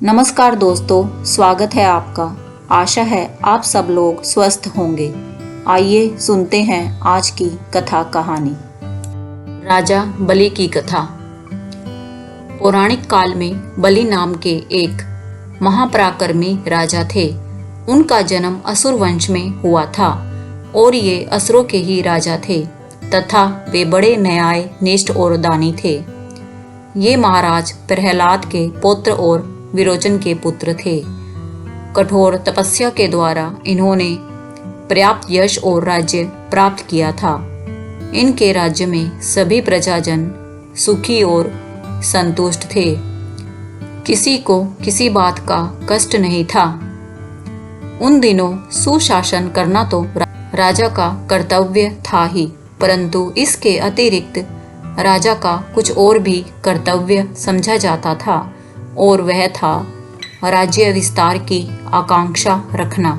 नमस्कार दोस्तों, स्वागत है आपका। आशा है आप सब लोग स्वस्थ होंगे। आइए सुनते हैं आज की कथा कहानी। राजा बलि की कथा। पौराणिक काल में बलि नाम के एक महापराक्रमी राजा थे। उनका जन्म असुर वंश में हुआ था और ये असुरों के ही राजा थे तथा वे बड़े न्याय निष्ठ और दानी थे। ये महाराज प्रहलाद के पुत्र और विरोचन के पुत्र थे। कठोर तपस्या के द्वारा इन्होंने पर्याप्त यश और राज्य प्राप्त किया था। इनके राज्य में सभी प्रजाजन सुखी और संतुष्ट थे। किसी को किसी बात का कष्ट नहीं था। उन दिनों सुशासन करना तो राजा का कर्तव्य था ही, परंतु इसके अतिरिक्त राजा का कुछ और भी कर्तव्य समझा जाता था और वह था राज्य विस्तार की आकांक्षा रखना।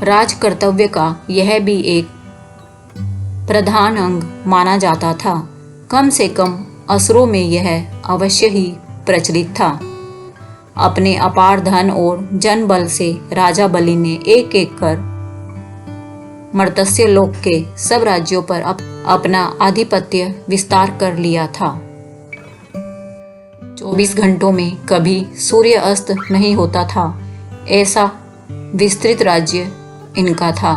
राज कर्तव्य का यह भी एक प्रधान अंग माना जाता था। कम से कम असुरों में यह अवश्य ही प्रचलित था। अपने अपार धन और जन बल से राजा बलि ने एक एक कर मर्त्य लोक के सब राज्यों पर अपना आधिपत्य विस्तार कर लिया था। 24 घंटों में कभी सूर्य अस्त नहीं होता था, ऐसा विस्तृत राज्य इनका था।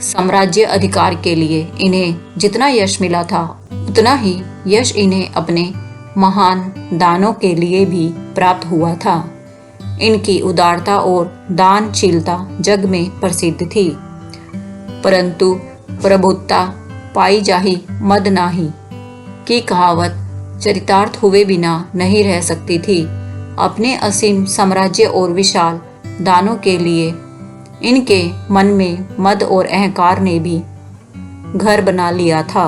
साम्राज्य अधिकार के लिए इन्हें जितना यश मिला था, उतना ही यश इन्हें अपने महान दानों के लिए भी प्राप्त हुआ था। इनकी उदारता और दानशीलता जग में प्रसिद्ध थी, परंतु प्रभुता पाई जाही मद नाही की कहावत चरितार्थ हुए बिना नहीं रह सकती थी। अपने असीम साम्राज्य और विशाल दानों के लिए इनके मन में मद और अहंकार ने भी घर बना लिया था।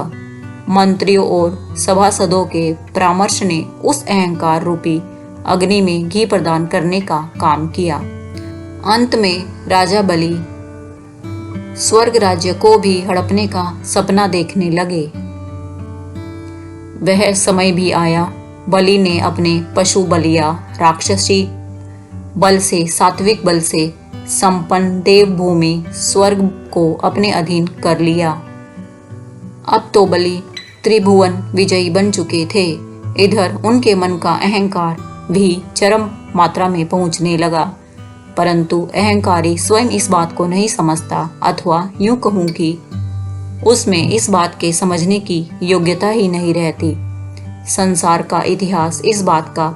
मंत्रियों और सभासदों के परामर्श ने उस अहंकार रूपी अग्नि में घी प्रदान करने का काम किया। अंत में राजा बलि स्वर्ग राज्य को भी हड़पने का सपना देखने लगे। वह समय भी आया। बलि ने अपने पशु बलिया राक्षसी बल से, सात्विक बल से संपन्न देवभूमि स्वर्ग को अपने अधीन कर लिया। अब तो बलि त्रिभुवन विजयी बन चुके थे। इधर उनके मन का अहंकार भी चरम मात्रा में पहुंचने लगा, परंतु अहंकारी स्वयं इस बात को नहीं समझता, अथवा यूं कहूं कि उसमें इस बात के समझने की योग्यता ही नहीं रहती। संसार का इतिहास इस बात का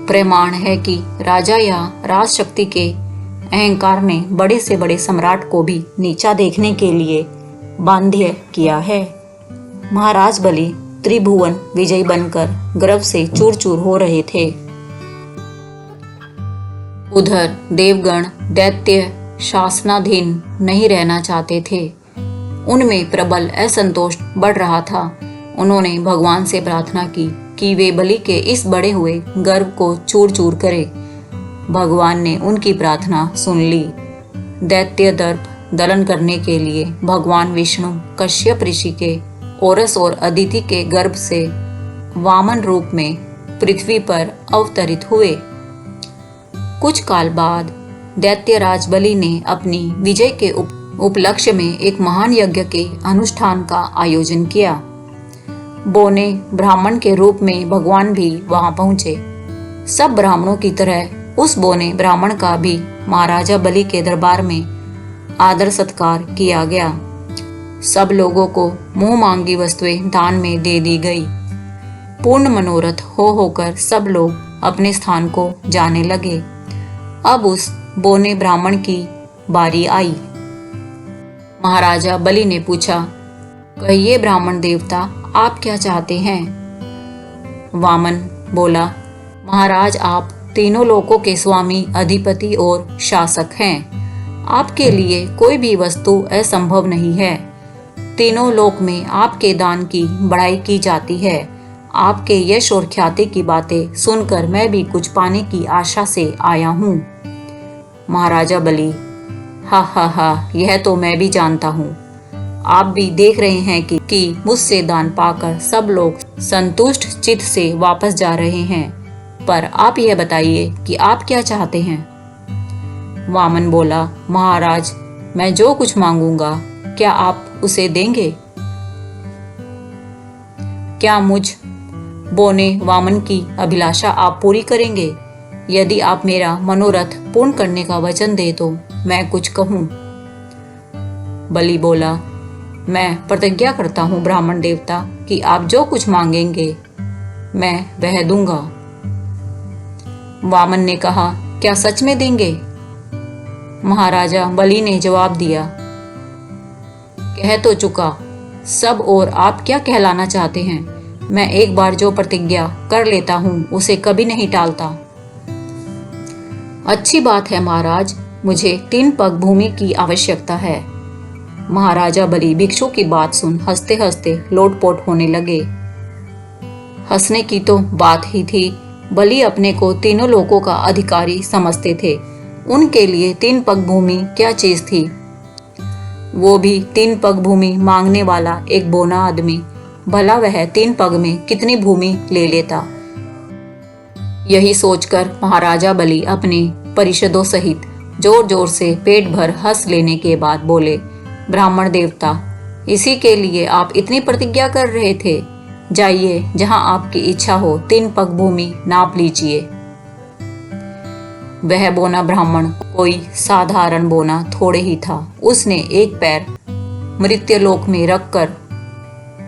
प्रमाण है कि राजा या राजशक्ति के अहंकार ने बड़े से बड़े सम्राट को भी नीचा देखने के लिए बाध्य किया है। महाराज बलि त्रिभुवन विजयी बनकर गर्व से चूर चूर हो रहे थे। उधर देवगण दैत्य शासनाधीन नहीं रहना चाहते थे। उनमें प्रबल असंतोष बढ़ रहा था। उन्होंने भगवान से प्रार्थना की कि वे बलि के इस बढ़े हुए गर्व को चूर चूर करें। भगवान ने उनकी प्रार्थना सुन ली। दैत्य दर्प दलन करने के लिए भगवान विष्णु कश्यप ऋषि के औरस और अदिति के गर्भ से वामन रूप में पृथ्वी पर अवतरित हुए। कुछ काल बाद दैत्यराज बलि ने अपनी विजय के उपलक्ष्य में एक महान यज्ञ के अनुष्ठान का आयोजन किया। बोने ब्राह्मण के रूप में भगवान भी वहां पहुंचे। सब ब्राह्मणों की तरह उस बोने ब्राह्मण का भी महाराजा बलि के दरबार में आदर सत्कार किया गया। सब लोगों को मुंह मांगी वस्तुएं दान में दे दी गई। पूर्ण मनोरथ होकर सब लोग अपने स्थान को जाने लगे। अब उस बोने ब्राह्मण की बारी आई। महाराजा बलि ने पूछा, कहिए ब्राह्मण देवता, आप क्या चाहते हैं? वामन बोला, महाराज आप तीनों लोकों के स्वामी, अधिपति और शासक हैं। आपके लिए कोई भी वस्तु असंभव नहीं है। तीनों लोक में आपके दान की बड़ाई की जाती है। आपके यश और ख्याति की बातें सुनकर मैं भी कुछ पाने की आशा से आया हूँ। महाराजा बलि, हा हा हा, यह तो मैं भी जानता हूँ। आप भी देख रहे हैं कि मुझसे दान पाकर सब लोग संतुष्ट चित्त से वापस जा रहे हैं। पर आप यह बताइए कि आप क्या चाहते हैं। वामन बोला, महाराज, मैं जो कुछ मांगूंगा क्या आप उसे देंगे? क्या मुझ बोने वामन की अभिलाषा आप पूरी करेंगे? यदि आप मेरा मनोरथ पूर्ण करने का वचन दे तो मैं कुछ कहूं। बलि बोला, मैं प्रतिज्ञा करता हूं ब्राह्मण देवता कि आप जो कुछ मांगेंगे मैं वह दूंगा। वामन ने कहा, क्या सच में देंगे? महाराजा बलि ने जवाब दिया, कह तो चुका सब, और आप क्या कहलाना चाहते हैं? मैं एक बार जो प्रतिज्ञा कर लेता हूं उसे कभी नहीं टालता। अच्छी बात है महाराज, मुझे 3 पग भूमि की आवश्यकता है। महाराजा बलि भिक्षु की बात सुन हंसते हंसते लोटपोट होने लगे। हंसने की तो बात ही थी, बलि अपने को तीनों लोकों का अधिकारी समझते थे। उनके लिए 3 पग भूमि क्या चीज थी? वो भी 3 पग भूमि मांगने वाला एक बोना आदमी, भला वह 3 पग में कितनी भूमि ले लेता। यही सोचकर महाराजा बलि अपने परिषदों सहित जोर जोर से पेट भर हंस लेने के बाद बोले, ब्राह्मण देवता, इसी के लिए आप इतनी प्रतिज्ञा कर रहे थे? जाइए, जहां आपकी इच्छा हो 3 पग भूमि नाप लीजिए। वह बोना ब्राह्मण कोई साधारण बोना थोड़े ही था। उसने एक पैर मृत्युलोक में रखकर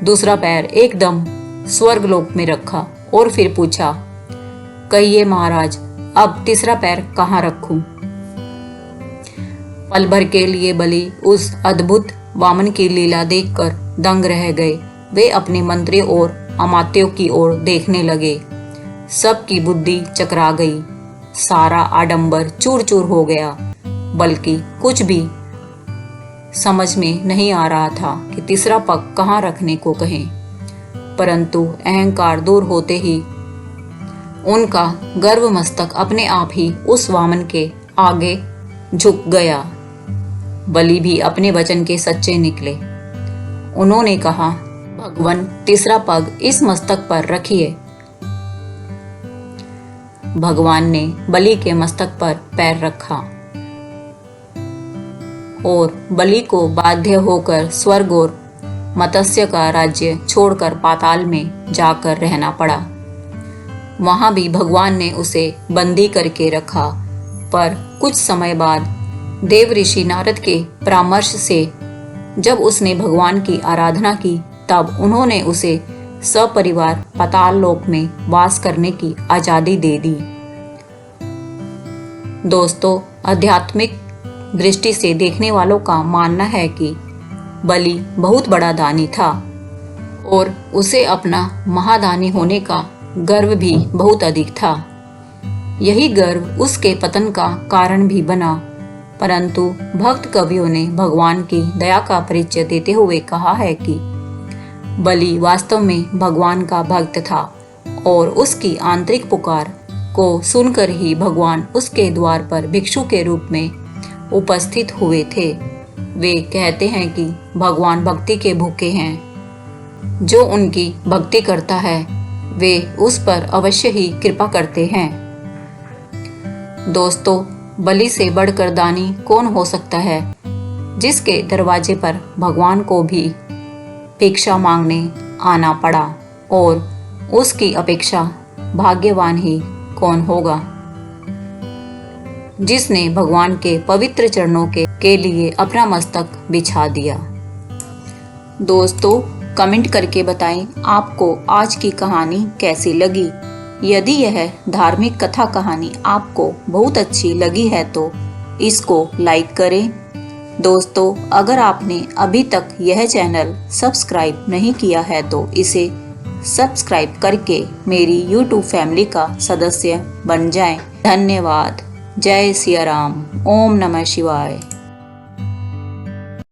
दूसरा पैर एकदम स्वर्गलोक में रखा और फिर पूछा, कहिए महाराज, अब तीसरा पैर कहाँ रखूं? पल भर के लिए बलि उस अद्भुत वामन की लीला देखकर दंग रह गए। वे अपने मंत्रियों और अमात्यों की ओर देखने लगे। सबकी बुद्धि चकरा गई, सारा आडंबर चूर चूर हो गया, बल्कि कुछ भी समझ में नहीं आ रहा था कि तीसरा पग कहाँ रखने को कहें। परंतु अहंकार दूर होते ही उनका गर्व मस्तक अपने आप ही उस वामन के आगे झुक गया। बलि भी अपने वचन के सच्चे निकले। उन्होंने कहा, भगवान, तीसरा पग इस मस्तक पर रखिए। भगवान ने बलि के मस्तक पर पैर रखा और बलि को बाध्य होकर स्वर्ग और मत्स्य का राज्य छोड़कर पाताल में जाकर रहना पड़ा। वहां भी भगवान ने उसे बंदी करके रखा, पर कुछ समय बाद देव ऋषि नारद के परामर्श से जब उसने भगवान की आराधना की, तब उन्होंने उसे सपरिवार पाताल लोक में वास करने की आजादी दे दी। दोस्तों, आध्यात्मिक दृष्टि से देखने वालों का मानना है कि बलि बहुत बड़ा दानी था और उसे अपना महादानी होने का गर्व भी बहुत अधिक था। यही गर्व उसके पतन का कारण भी बना। परंतु भक्त कवियों ने भगवान की दया का परिचय देते हुए कहा है कि बलि वास्तव में भगवान का भक्त था और उसकी आंतरिक पुकार को सुनकर ही भगवान उसके द्वार पर भिक्षु के रूप में उपस्थित हुए थे। वे कहते हैं कि भगवान भक्ति के भूखे हैं। जो उनकी भक्ति करता है वे उस पर अवश्य ही कृपा करते हैं। दोस्तों, बलि से बढ़कर दानी कौन हो सकता है, जिसके दरवाजे पर भगवान को भी भिक्षा मांगने आना पड़ा, और उसकी अपेक्षा भाग्यवान ही कौन होगा, जिसने भगवान के पवित्र चरणों के लिए अपना मस्तक बिछा दिया। दोस्तों, कमेंट करके बताएं आपको आज की कहानी कैसी लगी। यदि यह धार्मिक कथा कहानी आपको बहुत अच्छी लगी है तो इसको लाइक करें। दोस्तों, अगर आपने अभी तक यह चैनल सब्सक्राइब नहीं किया है तो इसे सब्सक्राइब करके मेरी YouTube फैमिली का सदस्य बन जाएं। धन्यवाद। जय सिया राम। ओम नमः शिवाय।